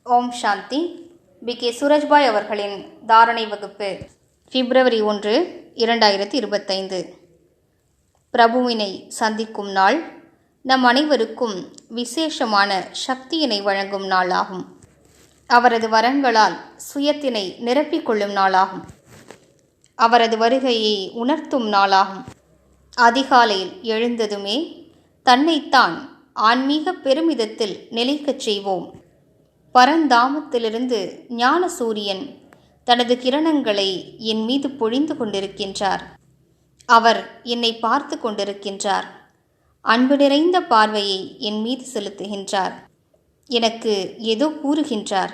ஓம் சாந்தி. B K. Surajbhai அவர்களின் தாரணை வகுப்பு February 1, 2025. பிரபுவினை சந்திக்கும் நாள் நம் அனைவருக்கும் விசேஷமான சக்தியினை வழங்கும் நாளாகும். அவரது வரங்களால் சுயத்தினை நிரப்பிக்கொள்ளும் நாளாகும். அவரது வருகையை உணர்த்தும் நாளாகும். அதிகாலையில் எழுந்ததுமே தன்னைத்தான் ஆன்மீக பெருமிதத்தில் நிலைக்கச் செய்வோம். பரந்தாமத்திலிருந்து ஞான சூரியன் தனது கிரணங்களை என் மீது பொழிந்து கொண்டிருக்கின்றார். அவர் என்னை பார்த்து கொண்டிருக்கின்றார். அன்பு நிறைந்த பார்வையை என் மீது செலுத்துகின்றார். எனக்கு ஏதோ கூறுகின்றார்.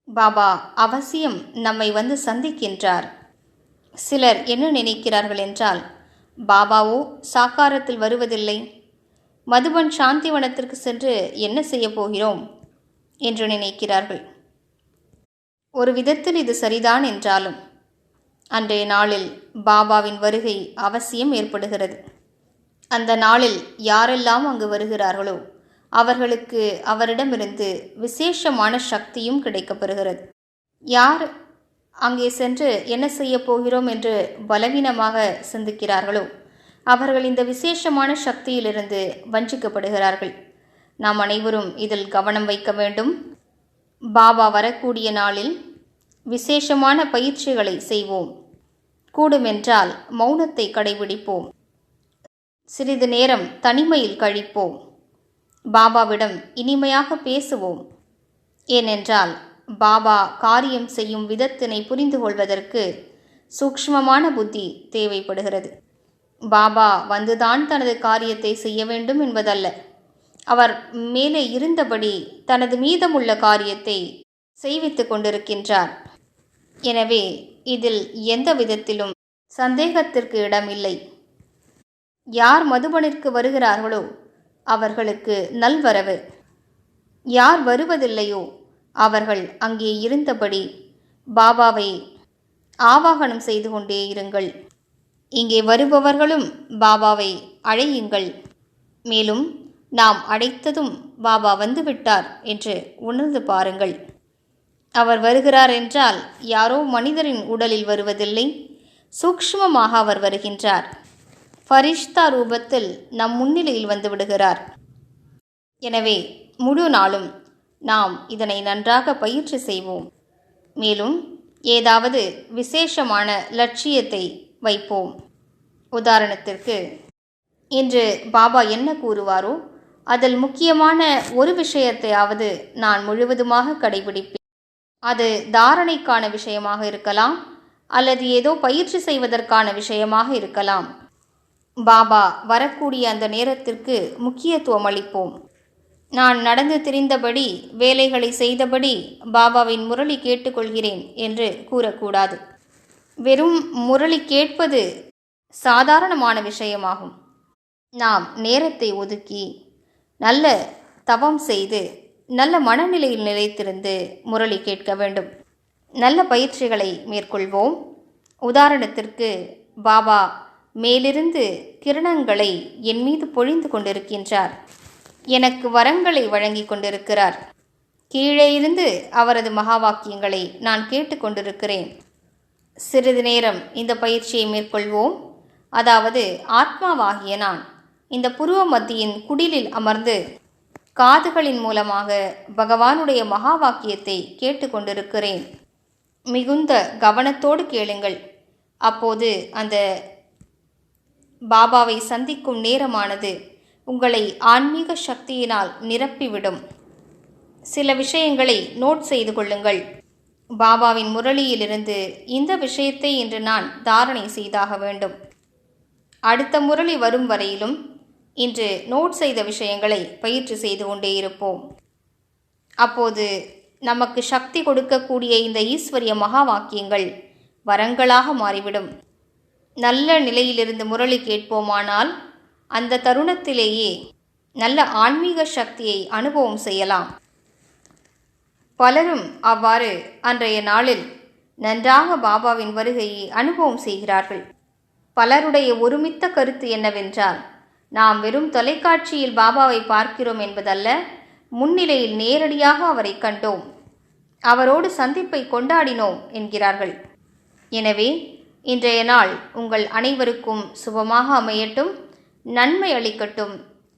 பாபா அவசியம் நம்மை வந்து சந்திக்கின்றார். சிலர் என்ன நினைக்கிறார்கள் என்றால், பாபாவோ சாக்காரத்தில் வருவதில்லை, மதுபன் சாந்திவனத்திற்கு சென்று என்ன செய்ய போகிறோம் என்று நினைக்கிறார்கள். ஒரு விதத்தில் இது சரிதான் என்றாலும் அன்றைய நாளில் பாபாவின் வருகை அவசியம் ஏற்படுகிறது. அந்த நாளில் யாரெல்லாம் அங்கு வருகிறார்களோ அவர்களுக்கு அவரிடமிருந்து விசேஷமான சக்தியும் கிடைக்கப்பெறுகிறது. யார் அங்கே சென்று என்ன செய்ய போகிறோம் என்று பலவீனமாக சிந்திக்கிறார்களோ அவர்கள் இந்த விசேஷமான சக்தியிலிருந்து வஞ்சிக்கப்படுகிறார்கள். நாம் அனைவரும் இதில் கவனம் வைக்க வேண்டும். பாபா வரக்கூடிய நாளில் விசேஷமான பயிற்சிகளை செய்வோம். கூடுமென்றால் மௌனத்தை கடைபிடிப்போம். சிறிது நேரம் தனிமையில் கழிப்போம். பாபாவிடம் இனிமையாக பேசுவோம். ஏனென்றால் பாபா காரியம் செய்யும் விதத்தினை புரிந்து கொள்வதற்கு சூக்ஷ்மமான புத்தி தேவைப்படுகிறது. பாபா வந்துதான் தனது காரியத்தை செய்ய வேண்டும் என்பதல்ல. அவர் மேலே இருந்தபடி தனது மீதமுள்ள காரியத்தை செய்வித்து கொண்டிருக்கின்றார். எனவே இதில் எந்த விதத்திலும் சந்தேகத்திற்கு இடமில்லை. யார் மதுபனிற்கு வருகிறார்களோ அவர்களுக்கு நல்வரவு. யார் வருவதில்லையோ அவர்கள் அங்கே இருந்தபடி பாபாவை ஆவாகனம் செய்து கொண்டே இருங்கள். இங்கே வருபவர்களும் பாபாவை அழையுங்கள். மேலும் நாம் அடைத்ததும் பாபா வந்துவிட்டார் என்று உணர்ந்து பாருங்கள். அவர் வருகிறார் என்றால் யாரோ மனிதரின் உடலில் வருவதில்லை, சூக்ஷ்மமாக அவர் வருகின்றார். ஃபரிஷ்தா ரூபத்தில் நம் முன்னிலையில் வந்து விடுகிறார். எனவே முழு நாளும் நாம் இதனை நன்றாக பயிற்சி செய்வோம். மேலும் ஏதாவது விசேஷமான லட்சியத்தை வைப்போம். உதாரணத்திற்கு, இன்று பாபா என்ன கூறுவாரோ அதில் முக்கியமான ஒரு விஷயத்தையாவது நான் முழுவதுமாக கடைபிடிப்பேன். அது தாரணைக்கான விஷயமாக இருக்கலாம், அல்லது ஏதோ பயிற்சி செய்வதற்கான விஷயமாக இருக்கலாம். பாபா வரக்கூடிய அந்த நேரத்திற்கு முக்கியத்துவம் அளிப்போம். நான் நடந்து திரிந்தபடி வேலைகளை செய்தபடி பாபாவின் முரளி கேட்டுக்கொள்கிறேன் என்று கூறக்கூடாது. வெறும் முரளி கேட்பது சாதாரணமான விஷயமாகும். நாம் நேரத்தை ஒதுக்கி நல்ல தவம் செய்து நல்ல மனநிலையில் நிலைத்திருந்து முரளி கேட்க வேண்டும். நல்ல பயிற்சிகளை மேற்கொள்வோம். உதாரணத்திற்கு, பாபா மேலிருந்து கிரணங்களை என் மீது பொழிந்து கொண்டிருக்கின்றார். எனக்கு வரங்களை வழங்கி கொண்டிருக்கிறார். கீழே இருந்து அவரது மகா வாக்கியங்களை நான் கேட்டுக்கொண்டிருக்கிறேன். சிறிது நேரம் இந்த பயிற்சியை மேற்கொள்வோம். அதாவது ஆத்மாவாகிய நான் இந்த புருவ மத்தியின் குடிலில் அமர்ந்து காதுகளின் மூலமாக பகவானுடைய மகா வாக்கியத்தை கேட்டுக்கொண்டிருக்கிறேன். மிகுந்த கவனத்தோடு கேளுங்கள். அப்போது அந்த பாபாவை சந்திக்கும் நேரமானது உங்களை ஆன்மீக சக்தியினால் நிரப்பிவிடும். சில விஷயங்களை நோட் செய்து கொள்ளுங்கள். பாபாவின் முரளியிலிருந்து இந்த விஷயத்தை இன்று நான் தாரணை செய்தாக வேண்டும். அடுத்த முரளி வரும் வரையிலும் இன்று நோட் செய்த விஷயங்களை பயிற்சி செய்து கொண்டே இருப்போம். அப்போது நமக்கு சக்தி கொடுக்கக்கூடிய இந்த ஈஸ்வரிய மகா வாக்கியங்கள் வரங்களாக மாறிவிடும். நல்ல நிலையிலிருந்து முரளி கேட்போமானால் அந்த தருணத்திலேயே நல்ல ஆன்மீக சக்தியை அனுபவம் செய்யலாம். பலரும் அவ்வாறு அன்றைய நாளில் நன்றாக பாபாவின் வருகையை அனுபவம் செய்கிறார்கள். பலருடைய ஒருமித்த கருத்து என்னவென்றால், நாம் வெறும் தொலைக்காட்சியில் பாபாவை பார்க்கிறோம் என்பதல்ல, முன்னிலையில் நேரடியாக அவரை கண்டோம், அவரோடு சந்திப்பை கொண்டாடினோம் என்கிறார்கள். எனவே இன்றைய நாள் உங்கள் அனைவருக்கும் சுபமாக அமையட்டும், நன்மை அளிக்கட்டும்,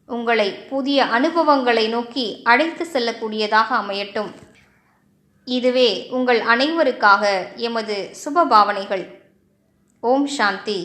உங்களை புதிய அனுபவங்களை நோக்கி அழைத்து செல்லக்கூடியதாக அமையட்டும். இதுவே உங்கள் அனைவருக்காக எமது சுப பாவனைகள். ஓம் சாந்தி.